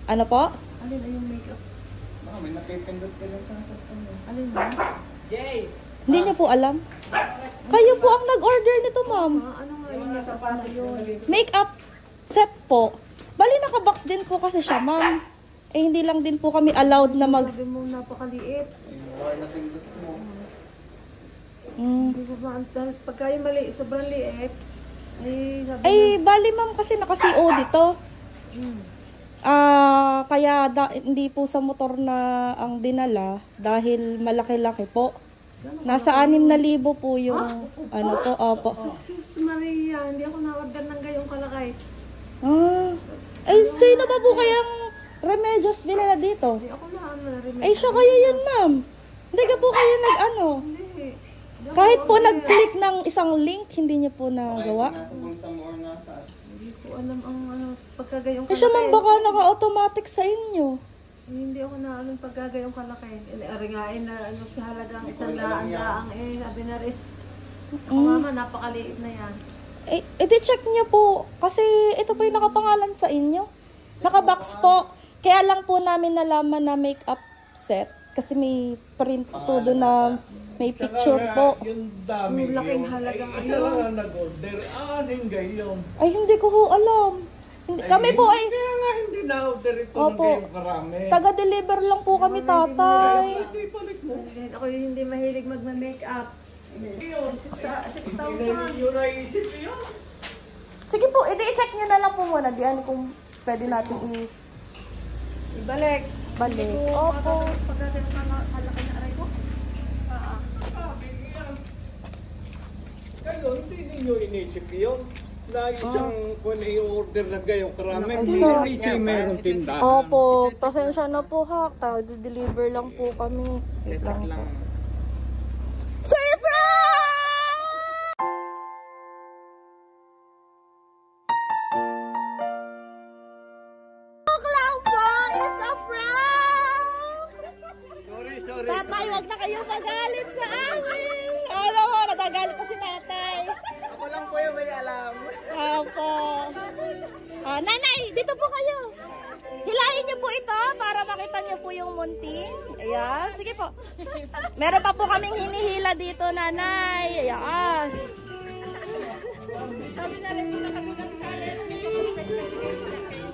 Ano po? Alin na yung makeup? Baka may napipindot ka lang sa sasaktan mo. Alin na? Jay! Hindi niyo po alam? Kayo po ang nag-order nito, ma'am. Ano nga yung makeup na yun? Makeup set po. Bali, nakabox din po kasi siya, ma'am. Eh, hindi lang din po kami allowed na mag... Sabi mo napakaliit. Baka napindot mo. Hindi ko ba, pagka yung mali, sobrang liit, ay sabi Ay, bali, ma'am, kasi naka-CO dito. Hindi po sa motor na ang dinala dahil malaki-laki po. Nasa 6,000 po yung ano po, opo. Sus Maria, hindi ako na-order ng gayong kalakay. Ay, sino ba po kayang Remedios Villa dito? Hindi ako na-remedy. Ay, siya kaya yun, ma'am. Hindi ka po kayo nag-ano. Hindi. Kahit po nag-click ng isang link, hindi niyo po nagawa. Nasa bulsa mo or nasa... Hindi ko alam ang pagka gayong Kasi ma'am, baka naka-automatic sa inyo. Hindi ako na anong pagkagayong kalakay. Aringain na sa halagang 100 laang sabi na rin. Mama, napakaliit na yan. I-check niyo po. Kasi ito po yung nakapangalan sa inyo. Naka-box po. Kaya lang po namin nalaman na makeup set. Kasi may print po doon na may picture po. Yung dami Yung laking yun. halagang Isa lang ang nag-order. Aning gayon. Ay, hindi ko ho alam. Kami po ay... Kaya nga hindi na-order ito ng Opo. gayong karami. Taga-deliver lang po kami, tatay. Hindi balik mo. Ako yung hindi mahilig magma-makeup. 6,000. Yun ay isip yun. Sige po, i-check nyo na lang po muna. Diyan kung pwede natin Ibalik. balik. Opo. Pagkagayong kalakay na aray ko. Kayo, hindi ninyo inisip yun. Na isang kung i-order na gayong karami. Isa. Hindi siya mayroong tindahan. Opo, pasensya na po ha. Deliver lang po kami. Wait lang po. Surprise! Joke lang po! It's a prank! Sorry. Tatay, wag na kayo magalit sa amin! Ano mo, nagagalit pa si tatay. Ako lang po yung may alam. Opo. Nanay, dito po kayo. Hilahin niyo po ito para makita niyo po yung munting. Ayan, sige po. Meron pa po kaming hinihila dito, nanay. Ayan. Sabi na rin po nakagulang sa akin.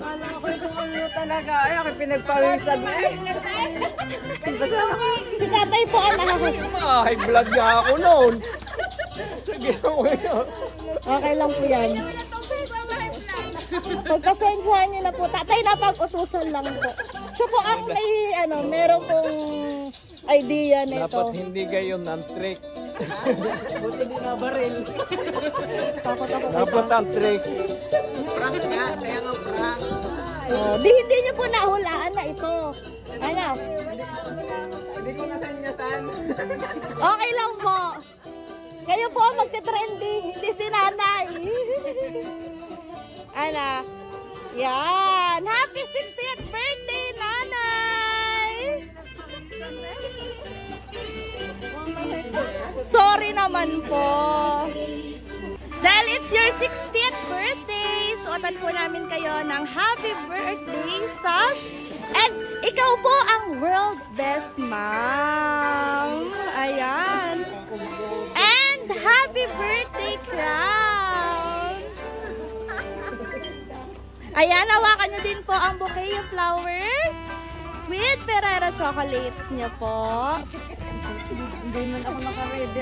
Kala ko ito ano talaga. Ay, ako pinagpawisan mo eh. Si tatay po ang High blood nga ako noon. Sige, Okay lang po yan. Pagkasensyahan niyo na po. Tatay, napag-utusan lang po. Siya po ang may, meron pong idea nito. dapat hindi gayon ang trick. Buti di na baril. Takot ako. Dapat ang trick. Prank nga, kaya nga prank. Hindi niyo po nahulaan na ito. Ano? Hindi ko nasanyasan. Okay lang po. Kayo po ang magte-trendy, hindi si nanay. Ano? Yan. Happy 60th birthday, nanay! Sorry naman po. Dahil it's your 60th birthday, suotan po namin kayo ng happy birthday sash. And ikaw po ang world best mom. Ayan. And happy birthday crown. Ayan, hawakan nyo din po ang bouquet of flowers with Ferrero chocolates nyo po. Hindi man ako nakaredy.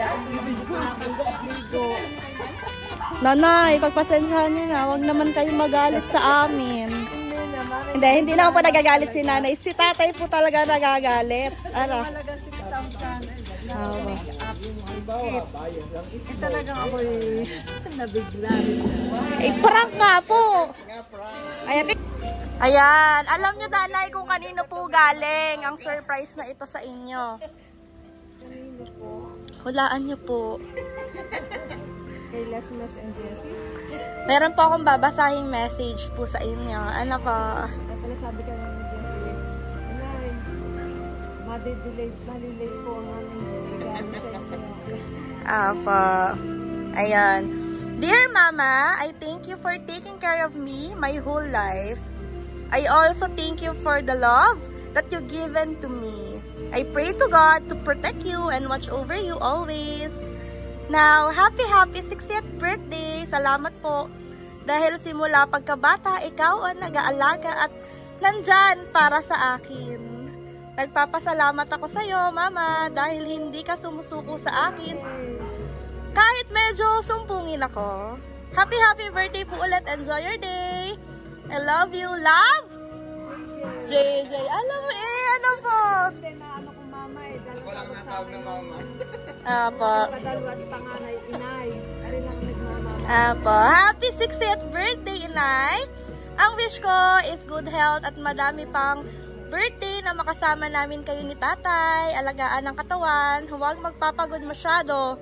Nanay, pagpasensyahan nyo na, huwag naman kayong magalit sa amin. Hindi na po nagagalit si nanay. Si tatay po talaga nagagalit. Ano? Talaga 6,000. Halimbawa, Talagang ako nabigla. Prank nga po. Ayan. Alam nyo, nanay, kung kanino po galing ang surprise na ito sa inyo. Kanino po? Hulaan nyo po. Kay Lesmas and Jessie. Meron po akong babasahing message po sa inyo. Ano po? Kaya sabi ka ng Jessie, Anay, malilate po ang aming regalo sa inyo. Apa. Ayan. Dear Mama, I thank you for taking care of me my whole life. I also thank you for the love that you've given to me. I pray to God to protect you and watch over you always. Now, happy 60th birthday! Salamat po. Dahil simula pagkabata, ikaw ang nag-aalaga at nandyan para sa akin. Nagpapasalamat ako sa iyo, Mama, dahil hindi ka sumusuko sa akin. Kahit medyo sumpungin ako. Happy birthday po ulit. Enjoy your day. I love you. Love? JJ. Alam mo ano po? Hindi na ano ko mama eh. Ako lang natawag ng mama. Apo. Padalwas panganay, inay. Ari lang nagmamama. Apo. Happy 60th birthday, Inay. Ang wish ko is good health at madami pang birthday na makasama namin kayo ni Tatay. Alagaan ng katawan. Huwag magpapagod masyado.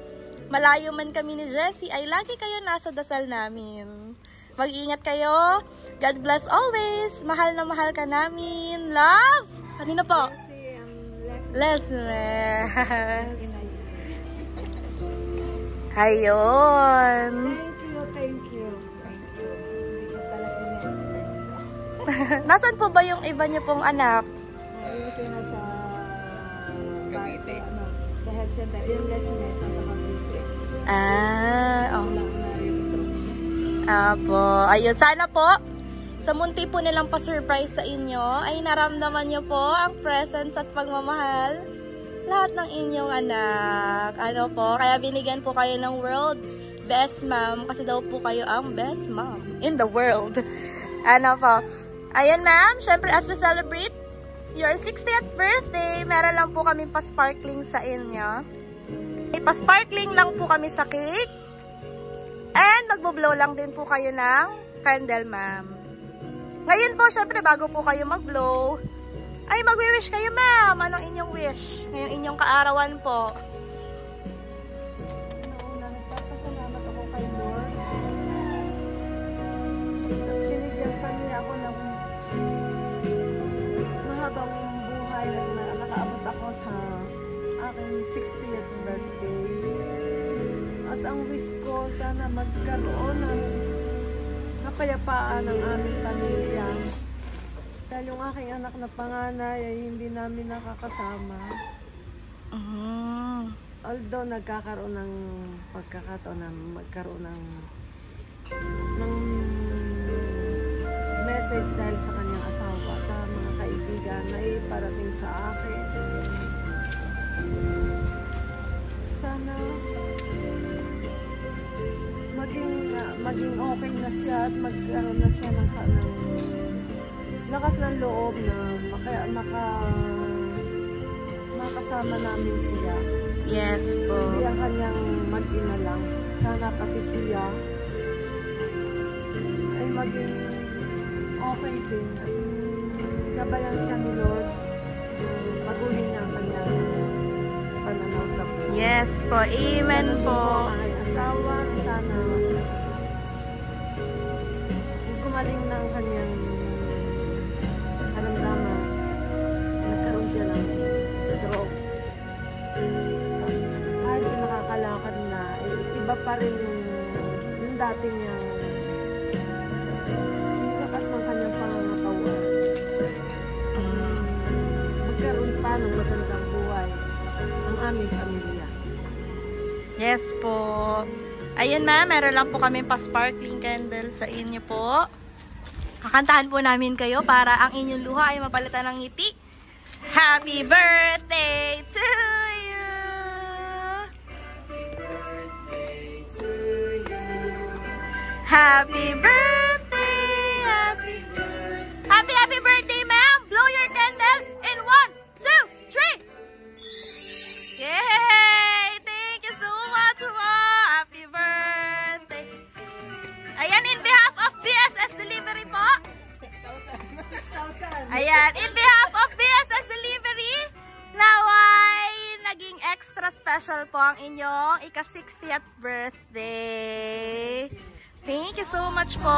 Malayo man kami ni Jessie, ay lagi kayo nasa dasal namin. Mag-ingat kayo. God bless always. Mahal na mahal ka namin. Love! Kanina po? Leslie. Ayun. Thank you. Hindi ko talaga in-expect. Nasaan po ba yung iba niyo pong anak? Ayun siya nasa Cavite. sa health center. Yung lesson nasa Cavite. Oh. Wala ko narito. Apo. Ayun, sana po sa munti po nilang pa-surprise sa inyo ay naramdaman niyo po ang presence at pagmamahal lahat ng inyong anak. Ano po, kaya binigyan po kayo ng world's best mom kasi daw po kayo ang best mom in the world. Ano po. Ayun ma'am, syempre as we celebrate your 60th birthday, meron lang po kami pa-sparkling sa inyo. Pa-sparkling lang po kami sa cake. And magbo-blow lang din po kayo ng candle, ma'am. Ngayon po, syempre, bago po kayo mag-blow, ay mag-wish kayo, ma'am. Anong inyong wish? Ngayong inyong kaarawan po. Una, nagpapasalamat ako kay Lord. Binigyan pa niya ako ng mahabang buhay na nakaabot ako sa aking 60th birthday. At ang wish ko, sana magkaroon ng kapayapaan ng aming pamilya. Dahil yung aking anak na panganay ay hindi namin nakakasama. Although nagkakaroon ng pagkakataon na magkaroon ng message dahil sa kanyang asawa at sa mga kaibigan na iparating sa akin. Sana maging okay na siya at magkaroon na siya ng lakas ng loob na makasama namin siya. Yes po. Hindi ang kanyang mag-ina lang. Sana pati siya ay maging okay din at gabayan siya ni Lord. Pagulin niya ang kanyang pananaw sa buhay. Yes po. Amen po. Ang asawa, sana gumaling na ang kanyang karamdaman. Nagkaroon siya ng stroke. Kahit siya nakakalakad na, iba pa rin yung dati niyang lakas ng kanyang pangangatawan. Magkaroon pa ng magandang buhay ang aming pamilya. Yes po. Ayun ma'am, meron lang po kami pa-sparkling candle sa inyo po. Kakantahan po namin kayo para ang inyong luha ay mapalitan ng ngiti. Happy birthday to you! Happy birthday! Happy birthday ma'am! Blow your candle in 1, 2, 3! Yay! Thank you so much, Ma! Happy birthday! Ayan, in behalf of BSS Delivery po. 6,000. Ayan, in behalf of BSS Delivery, naway naging extra special po ang inyong ika-60th birthday. Thank you so much po.